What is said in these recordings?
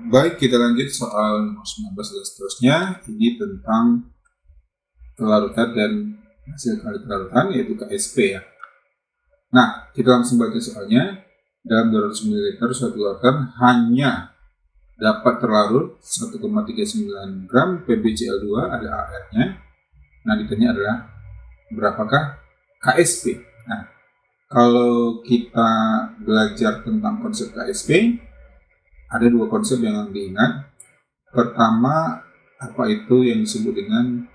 Baik, kita lanjut soal nomor 19 dan seterusnya. Ini tentang kelarutan dan hasil kali kelarutan, yaitu KSP ya. Nah, kita langsung baca soalnya. Dalam 200 ml suatu larutan hanya dapat terlarut 1,39 gram PbCl2, ada AR-nya. Nah, ditanya adalah berapakah KSP. Nah, kalau kita belajar tentang konsep KSP, ada dua konsep yang diingat. Pertama, apa itu yang disebut dengan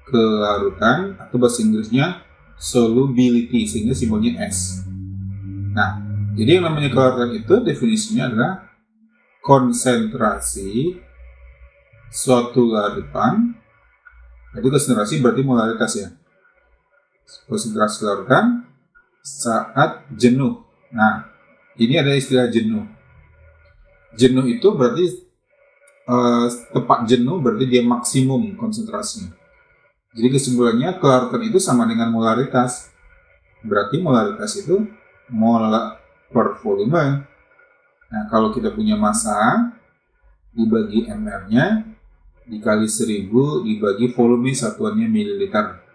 kelarutan, atau bahasa Inggrisnya solubility, sehingga simbolnya S. Nah, jadi yang namanya kelarutan itu definisinya adalah konsentrasi suatu larutan. Itu konsentrasi berarti molaritas ya. Konsentrasi larutan saat jenuh. Nah, ini ada istilah jenuh. Jenuh itu berarti tepat jenuh berarti dia maksimum konsentrasinya. Jadi kesimpulannya kelarutan itu sama dengan molaritas. Berarti molaritas itu mol per volume. Nah, kalau kita punya massa dibagi ml-nya dikali 1000 dibagi volume satuannya mililiter.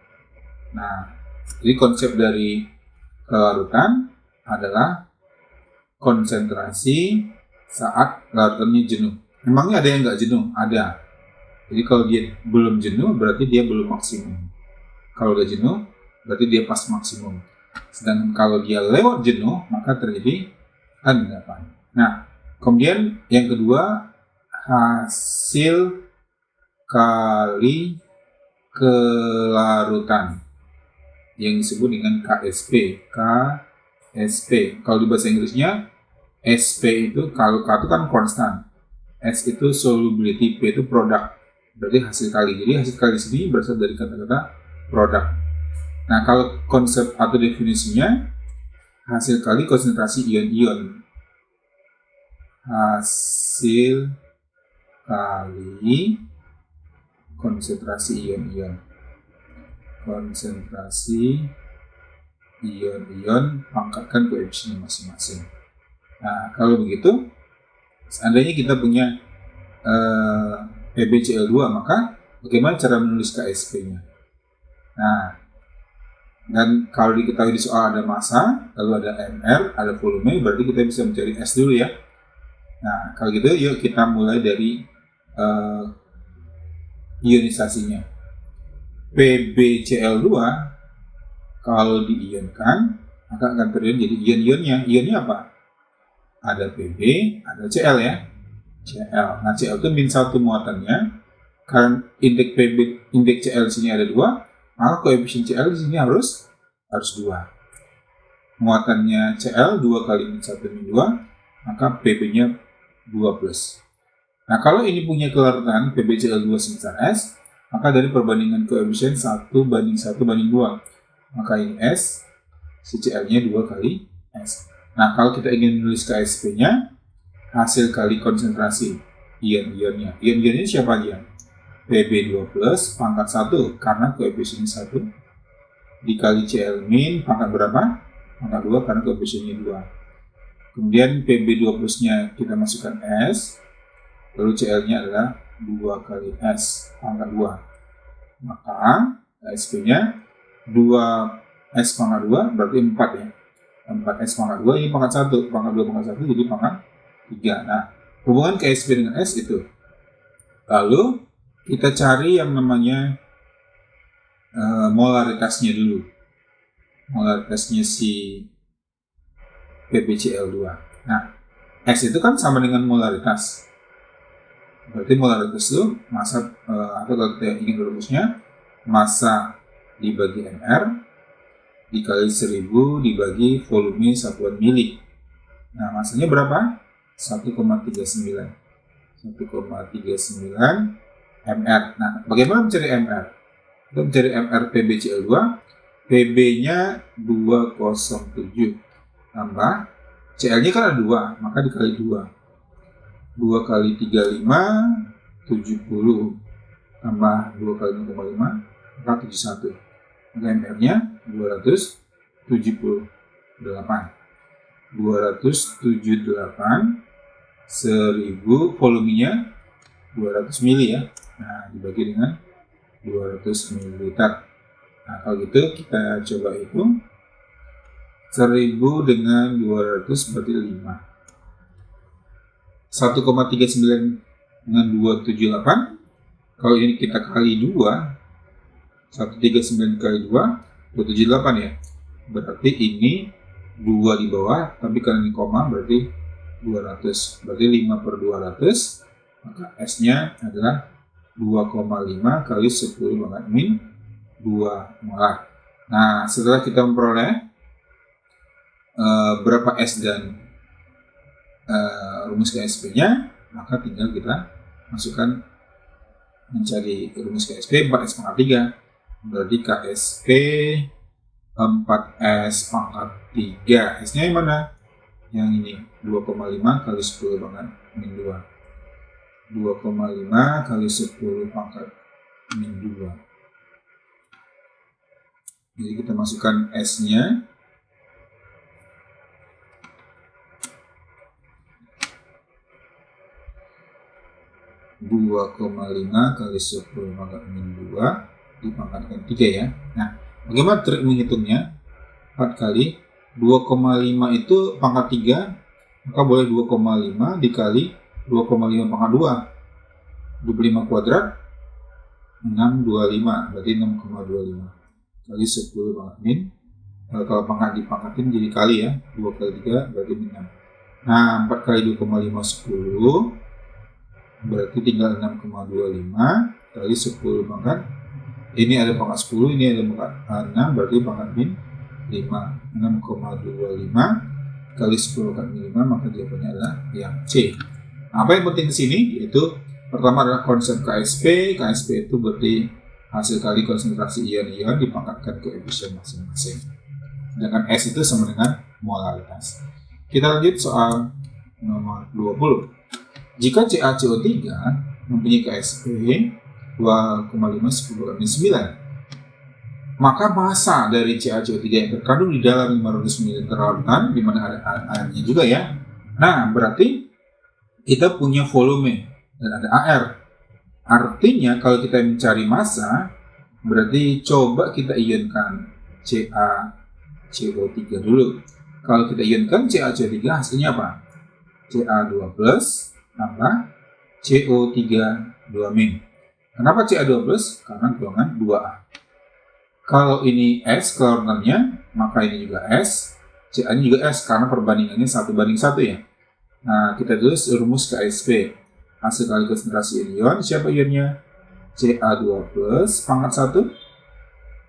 Nah, jadi konsep dari kelarutan adalah konsentrasi saat larutannya jenuh. Memangnya ada yang nggak jenuh? Ada. Jadi kalau dia belum jenuh berarti dia belum maksimum. Kalau udah jenuh berarti dia pas maksimum. Sedangkan kalau dia lewat jenuh maka terjadi endapan. Nah, kemudian yang kedua, hasil kali kelarutan yang disebut dengan KSP. KSP. Kalau di bahasa Inggrisnya SP itu, kalau K itu kan konstan, S itu solubility, P itu produk, berarti hasil kali. Jadi hasil kali sini berasal dari kata-kata produk. Nah, kalau konsep atau definisinya hasil kali konsentrasi ion-ion. Hasil kali konsentrasi ion-ion. Konsentrasi ion-ion pangkatkan koefisiennya masing-masing. Nah, kalau begitu, seandainya kita punya PbCl2, maka bagaimana cara menulis KSP-nya? Nah, dan kalau diketahui di soal ada massa, lalu ada ml, ada volume, berarti kita bisa mencari S dulu ya. Nah, kalau gitu yuk kita mulai dari ionisasinya. PbCl2 kalau diionkan maka akan terjadi jadi ion-ionnya. Ionnya apa? Ada Pb, ada Cl ya. Cl. Nah, Cl itu min 1 muatannya. Karena indeks Pb, indeks Cl di sini ada 2, maka koefisien Cl di sini harus 2. Muatannya Cl 2 kali min 1 min 2, maka Pb-nya 2 plus. Nah, kalau ini punya kelarutan PbCl2 sebesar S, maka dari perbandingan koefisien 1 banding 1 banding 2, maka ini S, si Cl-nya 2 kali S. Nah, kalau kita ingin menulis KSP-nya, hasil kali konsentrasi ion-ionnya. Ion-ionnya siapa aja? Pb2 plus pangkat 1, karena koefisiennya 1, dikali Cl min pangkat berapa? Pangkat 2, karena koefisiennya 2. Kemudian Pb2 plusnya kita masukkan S, lalu Cl-nya adalah 2 kali S pangkat 2. Maka KSP-nya 2S pangkat 2 berarti 4 ya. 4S pangkat 2, ini pangkat 1, pangkat 2 pangkat 1 jadi pangkat 3. Nah, hubungan KSP dengan S itu. Lalu kita cari yang namanya molaritasnya dulu. Molaritasnya si PbCl2. Nah, S itu kan sama dengan molaritas. Berarti molaritas itu massa, atau kalau kita ingin rumusnya, massa dibagi mR dikali 1000 dibagi volume satuan mili. Nah, massanya berapa? 1,39 mR. Nah, bagaimana mencari mR? Untuk mencari mR PbCl2, Pb-nya 207 tambah Cl-nya kan ada 2, maka dikali 2. 2 kali 35 70 tambah 2 kali 0,5 maka 71. Maka mR-nya 278. 278 1000, volumenya 200 mili ya. Nah, dibagi dengan 200 ml. Nah, kalau gitu kita coba hitung. 1000 dengan 200 berarti 5. 1,39 dengan 278. Kalau ini kita kali 2, 139 kali 2, 278 ya. Berarti ini 2 di bawah, tapi karena ini koma berarti 200. Berarti 5 per 200, maka S-nya adalah 2,5 kali 10 pangkat min 2 molar. Nah, setelah kita memperoleh berapa S dan rumus KSP-nya, maka tinggal kita masukkan mencari rumus KSP 4S pangkat 3. Berarti KSP 4S pangkat 3. S-nya yang mana? Yang ini, 2,5 kali 10 pangkat min 2. 2,5 kali 10 pangkat min 2. Jadi kita masukkan S-nya. Dua koma lima kali 10 pangkat min 2 dipangkatkan 3 ya. Nah, bagaimana trik menghitungnya? 4 kali 2,5 itu pangkat 3, maka boleh 2,5 dikali 2,5 pangkat 2. 25 kuadrat 625, berarti 6,25 kali 10 pangkat min. Kalau pangkat dipangkatin jadi kali ya, 2 kali 3 berarti min 6. Nah, 4 kali 2,5 10, berarti tinggal 6,25 kali 10 pangkat. Ini ada pangkat 10, ini ada pangkat 6, berarti pangkat min 5. 6,25 kali 10 pangkat min 5, maka jawabannya adalah yang C. Apa yang penting di sini? Yaitu pertama adalah konsep KSP. KSP itu berarti hasil kali konsentrasi ion-ion dipangkatkan ke koefisien masing-masing. Sedangkan S itu sama dengan molaritas. Kita lanjut soal nomor 20. Jika CaCO3 mempunyai KSP 2,5 10 min 9, maka massa dari CaCO3 yang terkandung di dalam 500 ml lautan, di mana ada airnya juga ya. Nah, berarti kita punya volume dan ada AR. Artinya kalau kita mencari massa, berarti coba kita ionkan CaCO3 dulu. Kalau kita ionkan CaCO3 hasilnya apa? Ca2+ tambah CO3 2-. Kenapa Ca2+? Karena golongan 2A. Kalau ini S keluarnya, maka ini juga S. Ca-nya juga S karena perbandingannya 1:1 ya. Nah, kita tulis rumus KSP. Hasil kali konsentrasi ion, siapa ionnya? Ca2+ pangkat 1,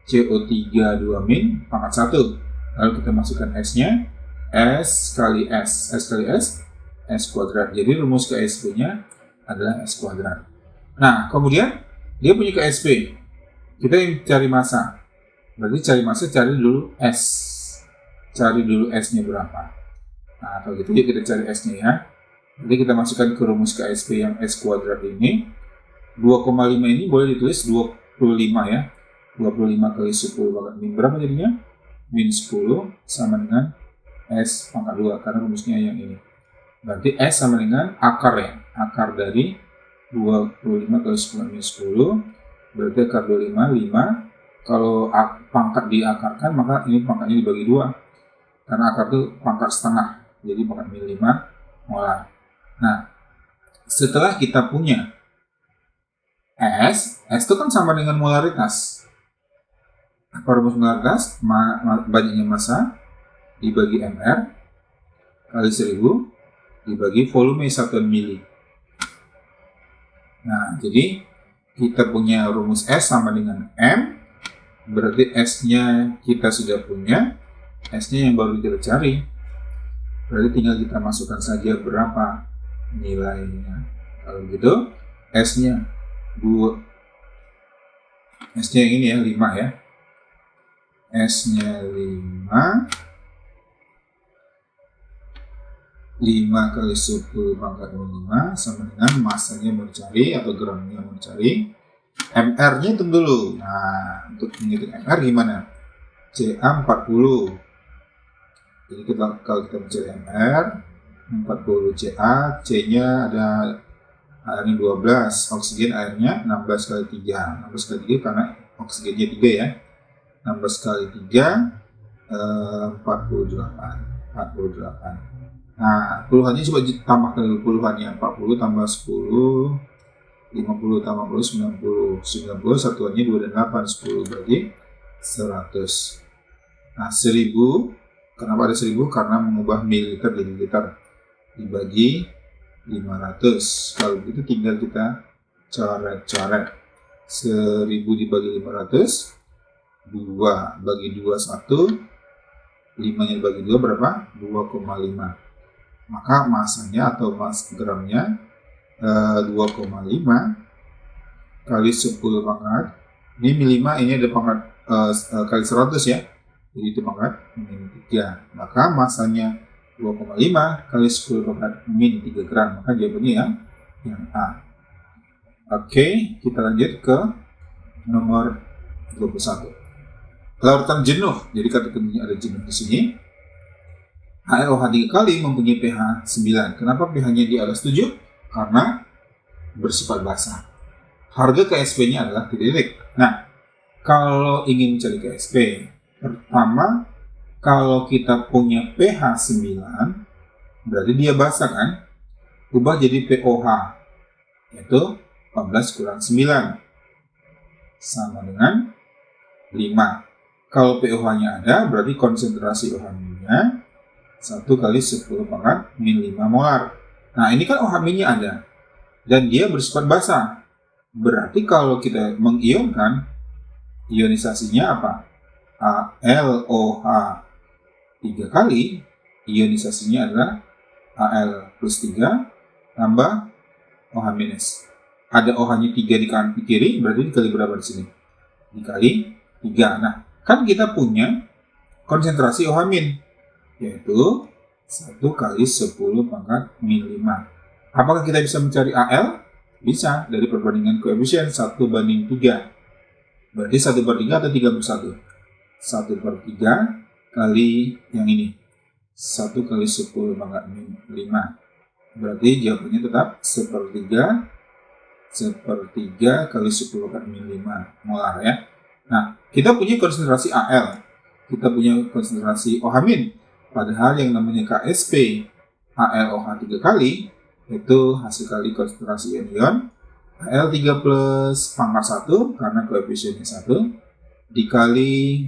CO3 2- pangkat 1. Lalu kita masukkan S-nya, S kali S. S kali S, S kuadrat. Jadi rumus KSP-nya adalah S kuadrat. Nah, kemudian dia punya KSP. Kita yang cari massa. Berarti cari massa, cari dulu S. Cari dulu S-nya berapa. Nah, kalau gitu ya kita cari S-nya ya. Jadi kita masukkan ke rumus KSP yang S kuadrat ini. 2,5 ini boleh ditulis 25 ya. 25 kali 10 pangkat min berapa jadinya? Min 10 sama dengan S pangkat 2 karena rumusnya yang ini. Berarti S sama dengan akar ya. Akar dari 25 kali 10 min 10. Berarti akar 25, 5. Kalau pangkat diakarkan, maka ini pangkatnya dibagi 2. Karena akar itu pangkat setengah. Jadi pangkat min 5 molar. Nah, setelah kita punya S itu kan sama dengan molaritas. Apa rumus molaritas? Banyaknya massa dibagi MR kali 1000 dibagi volume 1 mili. Nah, jadi kita punya rumus S sama dengan M, berarti S-nya kita sudah punya, S-nya yang baru kita cari. Berarti tinggal kita masukkan saja berapa nilainya. Kalau gitu, S-nya 2. S-nya yang ini ya, 5 ya. S-nya 5. 5 kali 10 pangkat 5 sama dengan massanya mencari atau gramnya mencari. MR-nya hitung dulu. Nah, untuk menghitung MR gimana? Ca 40. Jadi kalau kita mencari MR, 40 Ca, C-nya ada airnya 12, oksigen airnya 16 kali 3. 16 kali 3 karena oksigennya 3 ya. 16 kali 3, 48. Nah, puluhannya coba tambahkan dulu puluhannya. 40 tambah 10, 50 tambah 10, 90. 90 satuannya 2 dan 8, 10 berarti 100. Nah, 1000, kenapa ada 10? Karena mengubah mililiter jadi liter. Dibagi 500. Kalau begitu tinggal kita coret-coret. 1000 dibagi 500, 2 bagi 2, 1. 5-nya dibagi 2 berapa? 2,5. Maka masanya atau mas gramnya 2,5 kali 10 pangkat. Ini 5, ini ada pangkat kali 100 ya. Jadi itu pangkat min 3. Maka masanya 2,5 kali 10 pangkat min 3 gram. Maka jawabannya yang A. Oke, kita lanjut ke nomor 21. Larutan jenuh. Jadi kata kuncinya ada jenuh di sini. HLOH 3 kali mempunyai pH 9. Kenapa pH-nya di atas 7? Karena bersifat basah. Harga KSP-nya adalah titik. Nah, kalau ingin mencari KSP, pertama, kalau kita punya pH 9, berarti dia basah kan? Ubah jadi POH, yaitu 14 kurang 9, sama dengan 5. Kalau POH-nya ada, berarti konsentrasi OH-nya 1 kali 10 pangkat min 5 molar. Nah, ini kan OH-nya ada. Dan dia bersifat basah. Berarti kalau kita mengionkan, ionisasinya apa? ALOH 3 kali, ionisasinya adalah Al plus 3 tambah OH minus. Ada OH-nya 3 di kanan di kiri, berarti dikali berapa di sini? Dikali 3. Nah, kan kita punya konsentrasi OH min, yaitu 1 kali 10 pangkat min 5. Apakah kita bisa mencari AL? Bisa, dari perbandingan koefisien 1 banding 3. Berarti 1 per 3 atau 3 per 1? 1 per 3 kali yang ini. 1 kali 10 pangkat min 5. Berarti jawabannya tetap 1/3 kali 10 pangkat min 5 molar ya. Nah, kita punya konsentrasi AL. Kita punya konsentrasi OH min. Padahal yang namanya KSP ALOH 3 kali itu hasil kali konsentrasi ion Al 3 plus pangkat 1 karena koefisiennya 1 dikali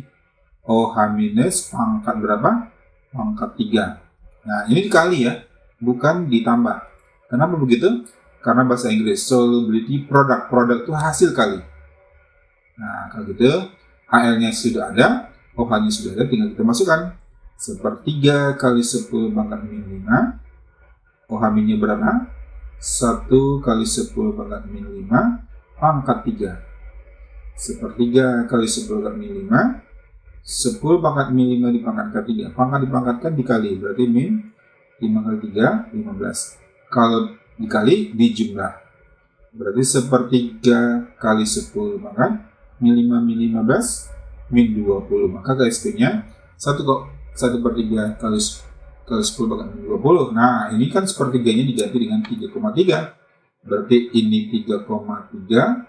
OH minus pangkat berapa? Pangkat 3. Nah, ini dikali ya, bukan ditambah. Kenapa begitu? Karena bahasa Inggris solubility product itu hasil kali. Nah, kalau gitu AL-nya sudah ada, OH-nya sudah ada, tinggal kita masukkan 1/3 kali 10 pangkat min 5. OH minnya berapa? 1 kali 10 pangkat min 5 pangkat 3. 1/3 kali 10 pangkat min 5. 10 pangkat min 5 dipangkatkan 3. Pangkat dipangkatkan dikali, berarti min 5 kali 3, 15. Kalau dikali dijumlah, berarti 1/3 kali 10 pangkat min 5 min 15 min 20. Maka KSP-nya 1/3 kali 10 pangkat min 20. Nah, ini kan 1/3-nya diganti dengan 3,3. Berarti ini 3,3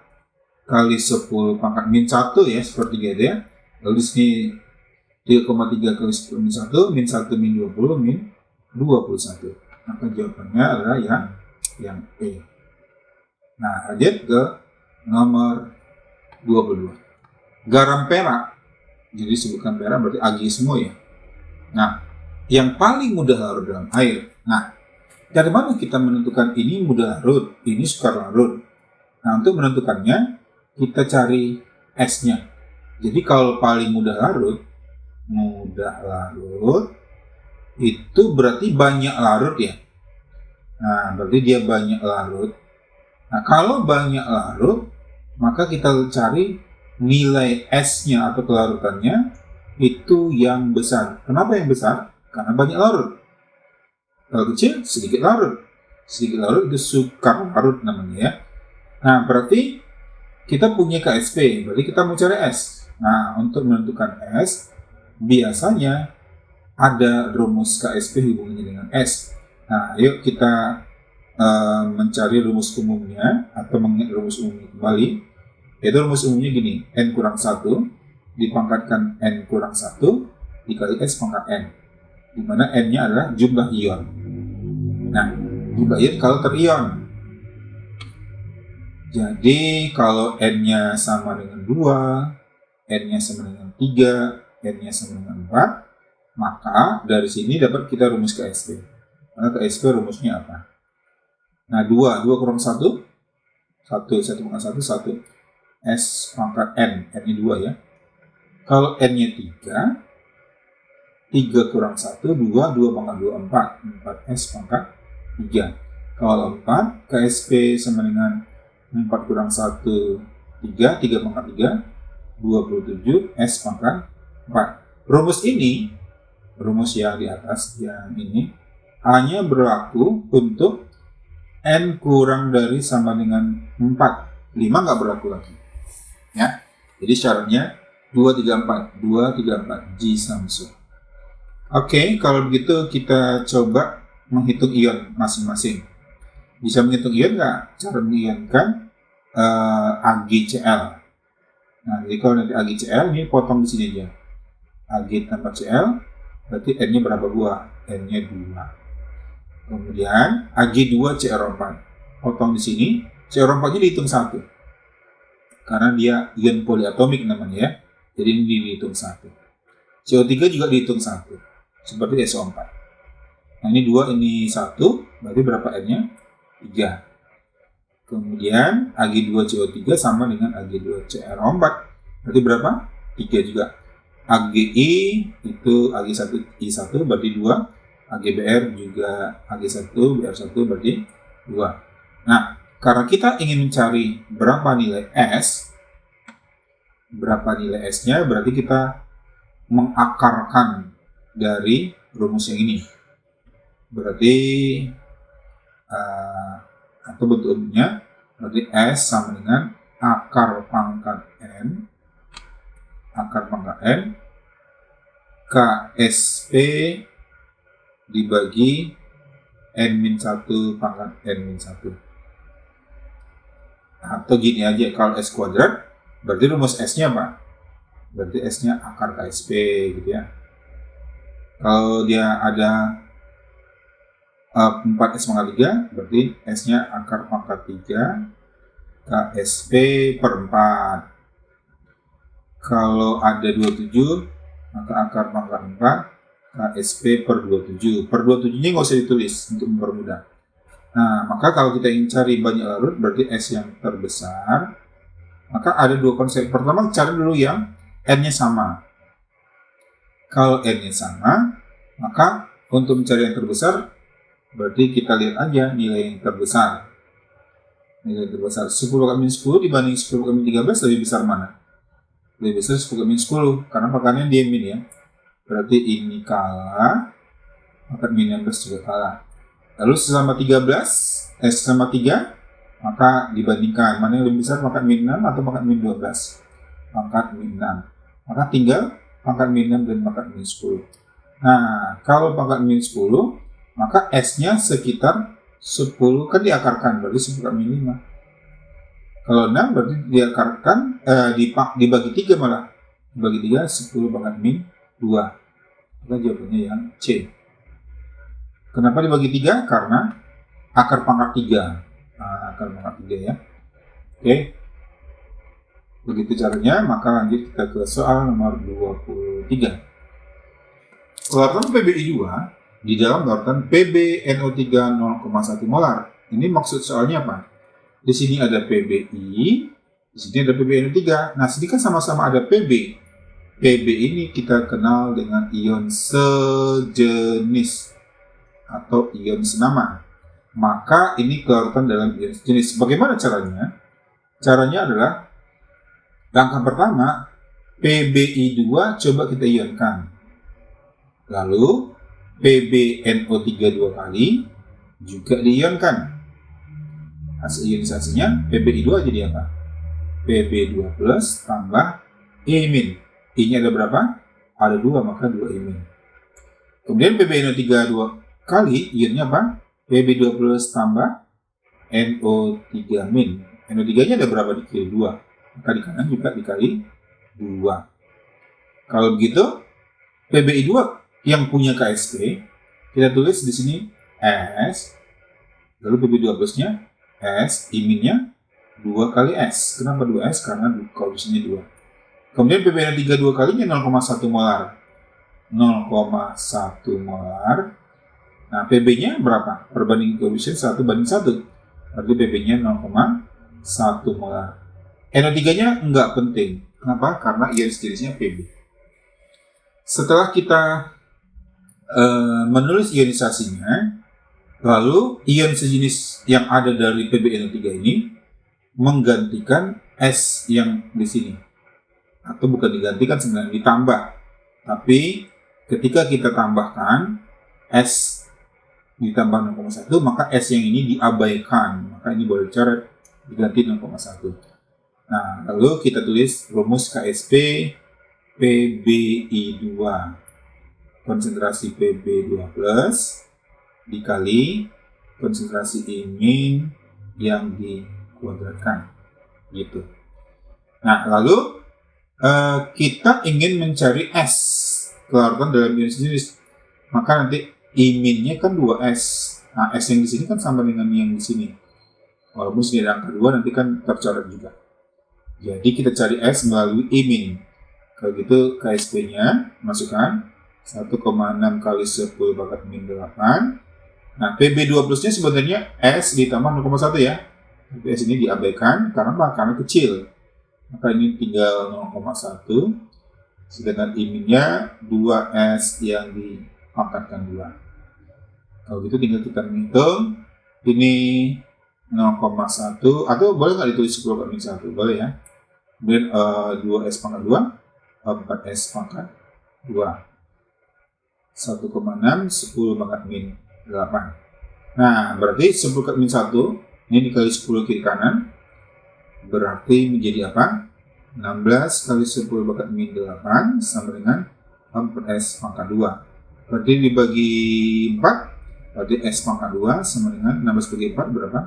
kali 10 pangkat min 1 ya, 1/3 itu ya. Lalu di sini 3,3 kali 10 min 1, min 1 min 20, min 21. Maka jawabannya adalah yang E. Nah, lanjut ke nomor 22. Garam perak, jadi sebutkan perak berarti Ag semua ya. Nah, yang paling mudah larut dalam air. Nah, dari mana kita menentukan ini mudah larut, ini sukar larut? Nah, untuk menentukannya, kita cari S-nya. Jadi kalau paling mudah larut itu berarti banyak larut ya. Nah, berarti dia banyak larut. Nah, kalau banyak larut, maka kita cari nilai S-nya atau kelarutannya itu yang besar. Kenapa yang besar? Karena banyak larut. Kalau kecil, sedikit larut. Sedikit larut itu sukar larut namanya ya. Nah, berarti kita punya KSP, berarti kita mau cari S. Nah, untuk menentukan S, biasanya ada rumus KSP hubungannya dengan S. Nah, yuk kita mencari rumus umumnya atau mengingat rumus umumnya kembali. Yaitu rumus umumnya gini, n kurang 1 dipangkatkan n kurang 1 dikali s pangkat n, di mana n-nya adalah jumlah ion. Nah, jumlah ion kalau terion. Jadi kalau n-nya sama dengan 2, n-nya sama dengan 3, n-nya sama dengan 4, maka dari sini dapat kita rumus KSP. Maka KSP rumusnya apa? Nah, 2 kurang 1, 1 pangkat 1, 1. S pangkat n, n-nya 2 ya. Kalau n-nya 3, 3 kurang 1, 2 pangkat 2, 4. 4S pangkat 3. Kalau 4, KSP sama dengan 4 kurang 1, 3 pangkat 3, 27, S pangkat 4. Rumus ini, rumus yang di atas, yang ini, hanya berlaku untuk N kurang dari sama dengan 4. 5 nggak berlaku lagi. Ya, jadi syaratnya 2, 3, 4. 2, 3, 4. G Samsung. Oke, kalau begitu kita coba menghitung ion masing-masing. Bisa menghitung ion nggak? Cara mengionkan AgCl. Nah, jadi kalau nanti AgCl ini potong di sini aja. Ag tambah Cl, berarti N-nya berapa buah? N-nya 2. Kemudian Ag2CR4. Potong di sini, CR4-nya dihitung 1. Karena dia ion poliatomik namanya ya. Jadi ini dihitung 1. CO3 juga dihitung 1. Seperti SO4. Nah, ini 2, ini 1. Berarti berapa N-nya? 3. Kemudian Ag2CO3 sama dengan Ag2CR4. Berarti berapa? 3 juga. AgI itu Ag1I1 berarti 2. AgBr juga Ag1 Br1 berarti 2. Nah, karena kita ingin mencari berapa nilai S-nya, berarti kita mengakarkan dari rumus yang ini. Berarti atau bentuknya berarti S sama dengan akar pangkat N KSP dibagi N-1 pangkat N-1. Atau gini aja, kalau S kuadrat berarti rumus S-nya apa? Berarti S-nya akar KSP gitu ya. Kalau dia ada 4S pangkat 3, berarti S-nya akar pangkat 3 KSP per 4. Kalau ada 27, maka akar pangkat 4 KSP per 27. Per 27-nya nggak usah ditulis untuk mempermudah. Nah, maka kalau kita ingin cari banyak larut, berarti S yang terbesar, maka ada dua konsep. Pertama, cari dulu yang N-nya sama. Kalau N-nya sama, maka untuk mencari yang terbesar, berarti kita lihat aja nilai yang terbesar. Nilai terbesar 10 kali 10 dibanding 10 kali 13 lebih besar mana? Lebih besar 10 kali 10 karena pangkatnya dia min ya. Berarti ini kalah, pangkat min 16 juga kalah. Lalu sesama 3, maka dibandingkan mana yang lebih besar, pangkat min 6 atau pangkat min 12? Pangkat min 6. Maka tinggal pangkat min 6 dan pangkat min 10. Nah, kalau pangkat min 10, maka S-nya sekitar 10, kan diakarkan, berarti 10 kali 5. Kalau 6 berarti diakarkan, dibagi 3 malah. Dibagi 3, 10 pangkat min 2. Maka jawabannya yang C. Kenapa dibagi 3? Karena akar pangkat 3. Nah, akar pangkat 3 ya. Oke. Begitu caranya, maka lanjut kita ke soal nomor 23. Larutan PbI2 di dalam larutan PbNO3 0,1 molar. Ini maksud soalnya apa? Di sini ada PbI, di sini ada PbNO3. Nah, sini kan sama-sama ada Pb. Pb ini kita kenal dengan ion sejenis atau ion senama. Maka ini kelarutan dalam ion sejenis. Bagaimana caranya? Caranya adalah langkah pertama, PbI2 coba kita ionkan. Lalu PbNO3 2 kali juga diionkan. Hasil ionisasinya PbI2 jadi apa? Pb2 plus tambah I-. I-nya ada berapa? Ada 2, maka 2 I-. Kemudian PbNO3 2 kali ionnya apa? Pb2 plus tambah NO3 min. NO3 nya ada berapa dikali 2? Maka di kanan juga dikali 2. Kalau begitu, PBI2 yang punya KSP, kita tulis di sini S, lalu PB2 plusnya S, I minnya 2 kali S. Kenapa 2S? Karena koefisiennya 2. Kemudian PBNO3 2 kalinya 0,1 molar. 0,1 molar. Nah, PB-nya berapa? Perbandingan koefisien 1:1. Berarti PB-nya 0,1 molar. NO3-nya enggak penting. Kenapa? Karena ion sejenisnya PB. Setelah kita menulis ionisasinya, lalu ion sejenis yang ada dari PbNO3 ini menggantikan S yang di sini. Atau bukan digantikan, sebenarnya ditambah. Tapi ketika kita tambahkan S ditambah 0,1, maka S yang ini diabaikan. Maka ini boleh dicoret, diganti 0,1. Nah, lalu kita tulis rumus KSP PbI2. Konsentrasi Pb2 plus dikali konsentrasi I min yang dikuadratkan. Gitu. Nah, lalu kita ingin mencari S kelarutan dalam ion sejenis. Maka nanti I min-nya kan 2S. Nah, S yang di sini kan sama dengan yang di sini. Walaupun sini ada angka 2, nanti kan tercoret juga. Jadi kita cari S melalui I min. Kalau gitu KSP-nya masukkan 1,6 kali 10 pangkat min 8. Nah, PB2 plusnya sebenarnya S ditambah 0,1 ya. Tapi S ini diabaikan karena apa? Karena kecil. Maka ini tinggal 0,1. Sedangkan I min-nya 2S yang dipangkatkan 2. Kalau gitu tinggal kita menghitung. Ini 0,1. Atau boleh nggak ditulis 10 pangkat min 1? Boleh ya. Kemudian 2S pangkat 2. 4S pangkat 2. 1,6 10 pangkat min 8. Nah, berarti 10 pangkat min 1 ini dikali 10 kiri kanan berarti menjadi apa? 16 kali 10 pangkat min 8 sama dengan 4S pangkat 2. Berarti dibagi 4, berarti S pangkat 2 sama dengan 16 bagi 4 berapa?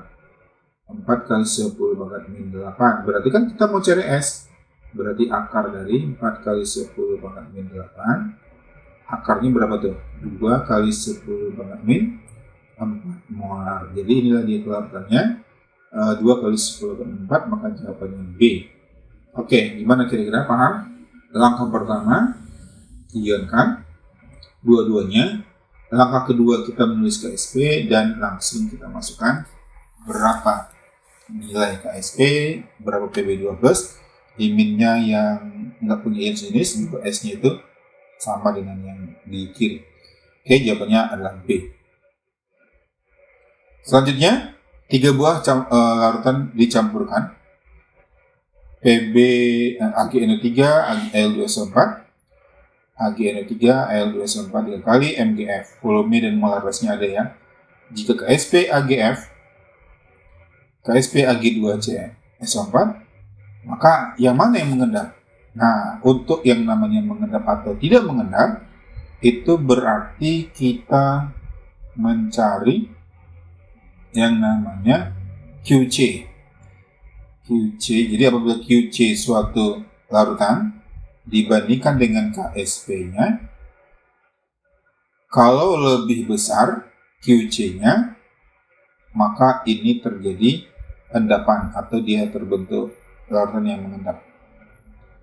4 kali 10 pangkat min 8. Berarti kan kita mau cari S. Berarti akar dari 4 kali 10 pangkat min 8. Akarnya berapa tuh? 2 kali 10 pangkat min 4 molar. Jadi inilah dia kelarutannya. 2 kali 10 pangkat 4, maka jawabannya B. Oke, gimana kira-kira paham? Langkah pertama, ionkan dua-duanya. Langkah kedua kita menulis KSP dan langsung kita masukkan berapa nilai KSP, berapa PB2 plus. I min-nya yang nggak punya ion sejenis, S-nya itu sama dengan yang di kiri. Oke, jawabannya adalah B. Selanjutnya, 3 buah larutan dicampurkan. PB AgNO3, Al2SO4, AgNO3, Al2SO4 3 kali MgF. Volume dan molar mass-nya ada ya. Jika KSP AgF, KSP Ag2CSO4, maka yang mana yang mengendap? Nah, untuk yang namanya mengendap atau tidak mengendap, itu berarti kita mencari yang namanya QC. QC, jadi apabila QC suatu larutan dibandingkan dengan KSP-nya, kalau lebih besar QC-nya, maka ini terjadi endapan atau dia terbentuk larutan yang mengendap.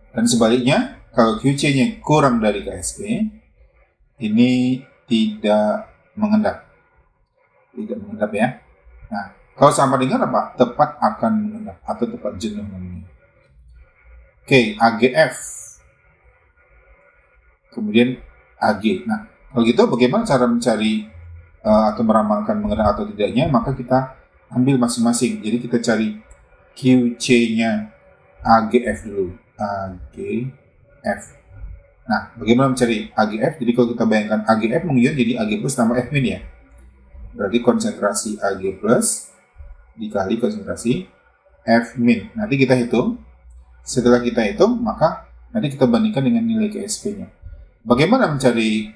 Dan sebaliknya, kalau QC-nya kurang dari KSP, ini tidak mengendap. Tidak mengendap ya. Nah, kalau sama dengan apa? Tepat akan mengendap atau tepat jenuh namanya. Oke, AgF. Kemudian Ag. Nah, kalau gitu bagaimana cara mencari atau meramalkan mengendap atau tidaknya? Maka kita ambil masing-masing. Jadi kita cari QC-nya AgF dulu. AgF. Nah, bagaimana mencari AgF? Jadi kalau kita bayangkan AgF mengion jadi Ag plus tambah F min ya. Berarti konsentrasi Ag plus dikali konsentrasi F min. Nanti kita hitung. Setelah kita hitung, maka nanti kita bandingkan dengan nilai KSP-nya. Bagaimana mencari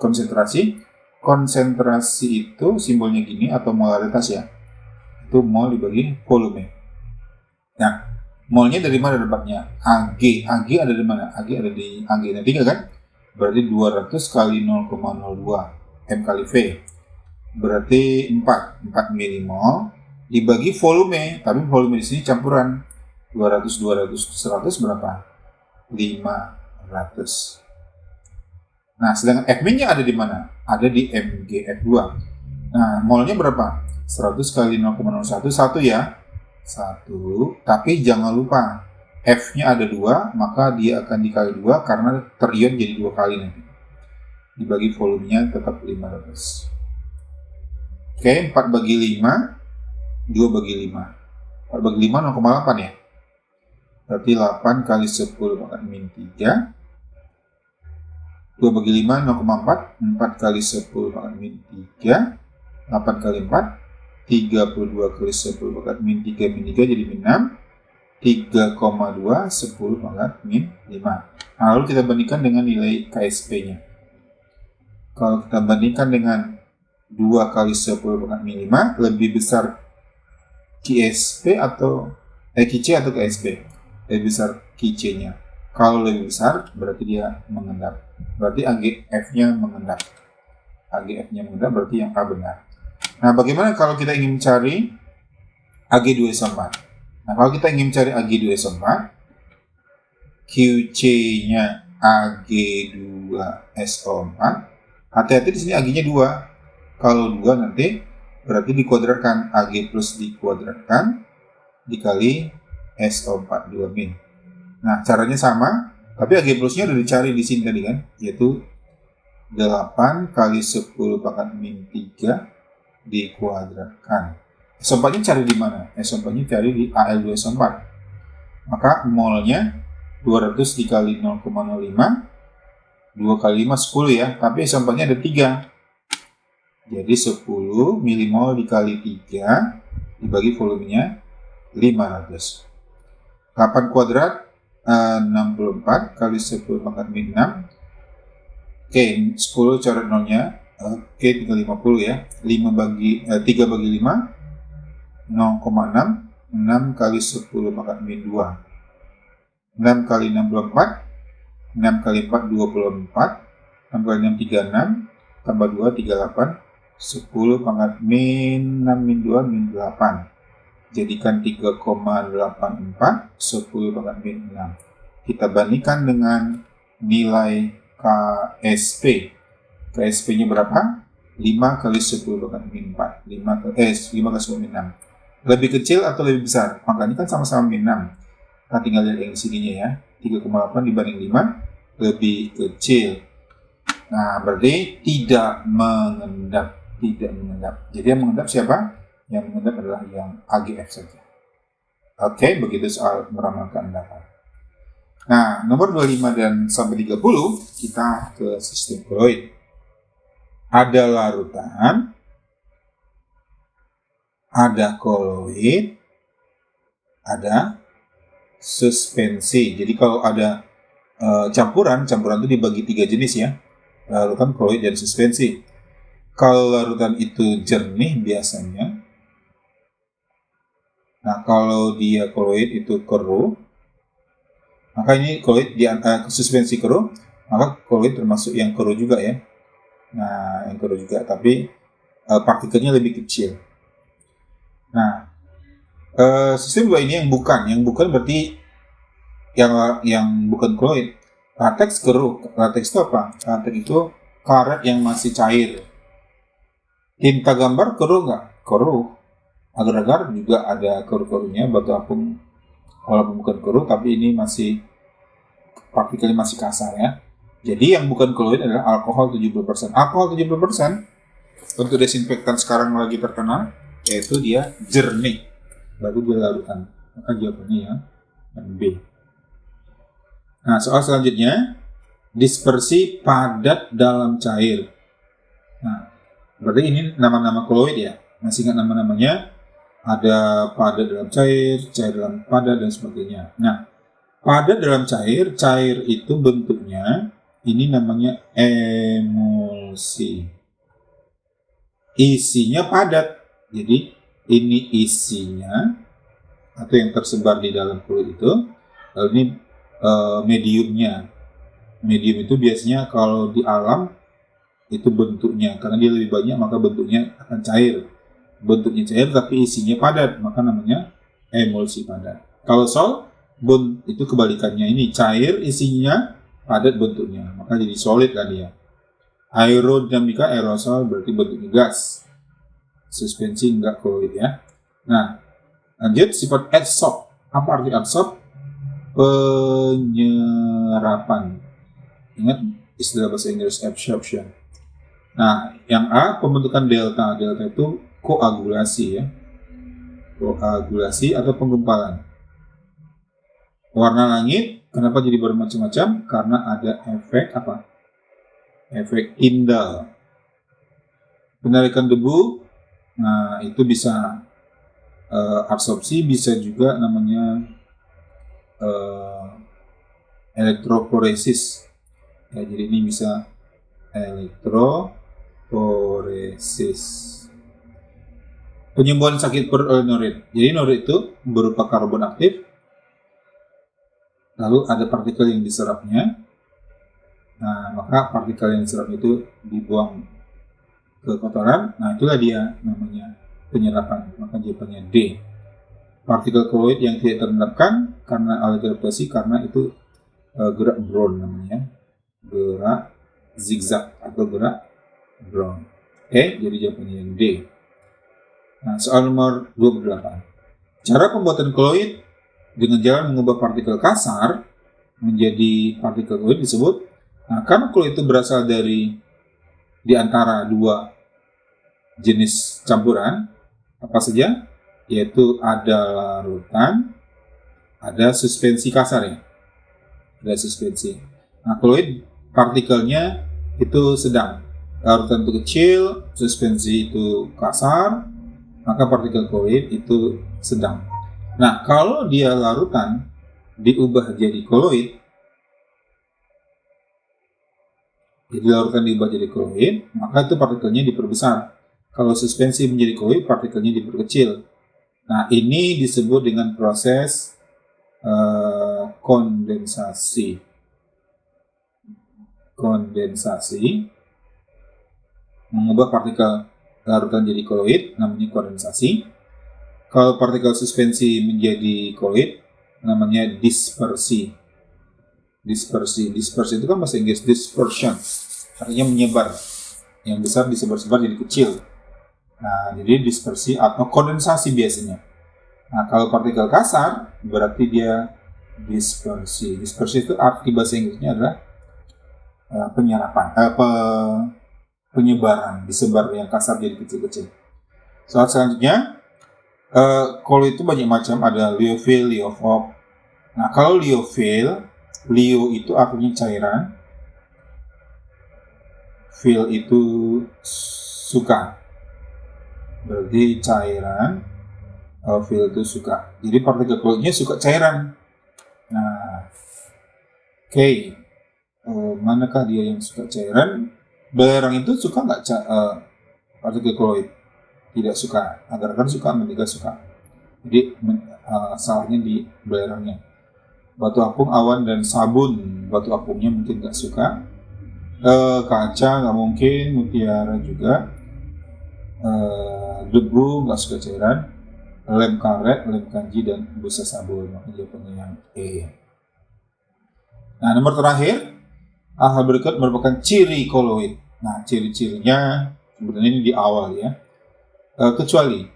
konsentrasi? konsentrasi itu simbolnya gini atau molaritas ya. Itu mol dibagi volume. Nah, molnya dari mana dapatnya? Ag. Ag ada di mana? Ag ada di Ag-nya 3 kan? Berarti 200 kali 0,02 M kali V. Berarti 4 milimol dibagi volume. Tapi volume di sini campuran. 200, 100 berapa? 500. Nah, sedangkan F-nya ada di mana? Ada di MgF2. Nah, molnya berapa? 100 kali 0,01, 1 ya. 1, tapi jangan lupa F-nya ada 2, maka dia akan dikali 2 karena terion jadi 2 kali nanti. Dibagi volumenya tetap 500. Oke, 4 bagi 5, 2 bagi 5. 4 bagi 5, 0,8 ya. Berarti 8 kali 10 pangkat min 3. 2 bagi 5, 0,4. 4 kali 10 pangkat min 3. 8 kali 4. 32 kali 10 pangkat min 3 min 3 jadi min 6. 3,2 10 pangkat min 5. Nah, lalu kita bandingkan dengan nilai KSP-nya. Kalau kita bandingkan dengan 2 kali 10 pangkat min 5, lebih besar KSP atau KC atau KSP? Lebih besar KC-nya. Kalau lebih besar, berarti dia mengendap. Berarti AGF-nya mengendap. AGF-nya mengendap berarti yang A benar. Nah, bagaimana kalau kita ingin mencari Ag2SO4? Nah, kalau kita ingin mencari Ag2SO4, QC-nya Ag2SO4, hati-hati di sini Ag-nya 2. Kalau 2 nanti berarti dikuadratkan, Ag plus dikuadratkan dikali SO4 2 min. Nah, caranya sama, tapi Ag plusnya udah dicari di sini tadi kan, yaitu 8 kali 10 pangkat min 3 dikuadratkan. SO4-nya cari di mana? SO4-nya cari di Al2SO4. Maka molnya 200 dikali 0,05, 2 kali 5 10 ya, tapi SO4-nya ada 3. Jadi 10 milimol dikali 3 dibagi volumenya 500. 8 kuadrat 64 kali 10 pangkat min 6. Oke, 10 coret nolnya. Oke, tinggal 50 ya. 3 bagi 5 0,6. 6 kali 10 pangkat min 2. 6 kali 6 24. 6 kali 4 24. 6 kali 6 36. Tambah 2 38. 10 pangkat min 6 min 2 min 8. Jadikan 3,84, 10 pangkat min 6. Kita bandingkan dengan nilai KSP. KSP-nya berapa? 5 kali 10 pangkat min 4. 5 kali 10 min 6. Lebih kecil atau lebih besar? Maka ini kan sama-sama min 6. Kita tinggal lihat yang sininya ya. 3,8 dibanding 5 lebih kecil. Nah, berarti tidak mengendap. Tidak mengendap. Jadi yang mengendap siapa? Yang mengendap adalah yang AGF saja. Oke, begitu soal meramalkan endapan. Nah, nomor 25 dan sampai 30 kita ke sistem koloid. Ada larutan, ada koloid, ada suspensi. Jadi kalau ada campuran itu dibagi 3 jenis ya. Larutan, koloid, dan suspensi. Kalau larutan itu jernih biasanya. Nah, kalau dia koloid itu keruh, maka ini koloid suspensi keruh, maka koloid termasuk yang keruh juga ya. Nah, yang keruh juga, tapi partikelnya lebih kecil. Nah, sistem 2 ini yang bukan berarti yang bukan koloid. Lateks keruh. Lateks itu apa? Lateks itu karet yang masih cair. Tinta gambar keruh nggak? Keruh. Agar-agar juga ada keruh-keruhnya, batu apung walaupun bukan keruh, tapi ini masih partikelnya masih kasar ya. Jadi yang bukan koloid adalah alkohol 70%. Alkohol 70% untuk desinfektan sekarang lagi terkenal, yaitu dia jernih, baru dia larutan. Maka jawabannya yang B. Nah, soal selanjutnya, dispersi padat dalam cair. Nah, berarti ini nama-nama koloid ya. Masih ingat nama-namanya? Ada padat dalam cair, cair dalam padat, dan sebagainya. Nah, padat dalam cair itu bentuknya, ini namanya emulsi. isinya padat. Jadi ini isinya atau yang tersebar di dalam kulit itu. Lalu ini mediumnya. Medium itu biasanya kalau di alam itu bentuknya, karena dia lebih banyak maka bentuknya akan cair. Bentuknya cair tapi isinya padat, maka namanya emulsi padat. Kalau solvent itu kebalikannya, ini cair isinya, padat bentuknya, maka jadi solid kan dia. Aerodinamika aerosol berarti bentuknya gas. Suspensi enggak koloid ya. Nah, lanjut sifat adsorb. Apa arti adsorb? Penyerapan. Ingat istilah bahasa Inggris absorption. Nah, yang A pembentukan delta. Delta itu koagulasi ya. Koagulasi atau penggumpalan. Warna langit kenapa jadi bermacam-macam? Karena ada efek apa? Efek indal. Penarikan debu. Nah, itu bisa absorpsi, bisa juga namanya elektroforesis. Ya, jadi ini bisa elektroforesis. Penyembuhan sakit perut oleh norit. Jadi norit itu berupa karbon aktif, lalu ada partikel yang diserapnya. Nah, maka partikel yang diserap itu dibuang ke kotoran. Nah, itulah dia namanya penyerapan. Maka jawabannya D. Partikel koloid yang tidak terendapkan karena allogravimetri, karena itu gerak Brown namanya. Gerak zigzag atau gerak Brown. Oke, jadi jawabannya yang D. Nah, soal nomor 28. Cara pembuatan koloid dengan jalan mengubah partikel kasar menjadi partikel koloid disebut. Nah, karena koloid itu berasal dari di antara dua jenis campuran, apa saja? Yaitu ada larutan, ada suspensi kasar ya. Ada suspensi. Nah, koloid partikelnya itu sedang. Larutan itu kecil, suspensi itu kasar, maka partikel koloid itu sedang. Nah, kalau dia larutan diubah jadi koloid, maka itu partikelnya diperbesar. Kalau suspensi menjadi koloid, partikelnya diperkecil. Nah, ini disebut dengan proses kondensasi. Kondensasi mengubah partikel larutan jadi koloid, namanya kondensasi. Kalau partikel suspensi menjadi koloid, namanya dispersi. Dispersi itu kan bahasa Inggris dispersion, artinya menyebar. Yang besar disebar-sebar jadi kecil. Nah, jadi dispersi atau kondensasi biasanya. Nah, kalau partikel kasar berarti dia dispersi. Dispersi itu arti bahasa Inggrisnya adalah penyerapan, penyebaran, disebar yang kasar jadi kecil-kecil. Soal selanjutnya, koloid itu banyak macam, ada liofil, liofоб. Nah, kalau liofil, lio itu artinya cairan, fil itu suka, berarti cairan, fil itu suka. Jadi partikel koloidnya suka cairan. Nah, oke. Manakah dia yang suka cairan? Belerang itu suka nggak partikel koloid? Tidak suka. Agar-agar suka, mendiga suka. Jadi salahnya di belerangnya. Batu apung, awan, dan sabun. Batu apungnya mungkin nggak suka. Kaca nggak mungkin, mutiara juga. Debu nggak suka cairan. Lem karet, lem kanji, dan busa sabun. Maka jawabannya yang E. Nah, nomor terakhir. Hal berikut merupakan ciri koloid. Nah, ciri-cirinya sebenarnya ini di awal ya. Kecuali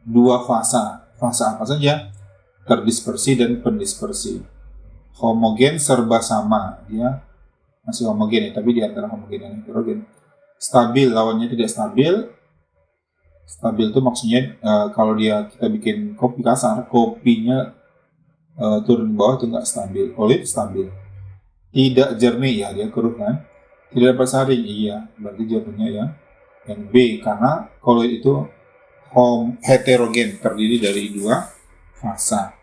dua fasa. Fasa apa saja? Terdispersi dan pendispersi. Homogen serba sama. Dia masih homogen ya, tapi di antara homogen dan heterogen. Stabil, lawannya tidak stabil. Stabil itu maksudnya kalau kita bikin kopi kasar, kopinya turun ke bawah itu nggak stabil. Koloid stabil. Tidak jernih ya, dia keruh kan. Tidak dapat saring, iya. Berarti jawabannya yang B, karena koloid itu heterogen, terdiri dari dua fasa.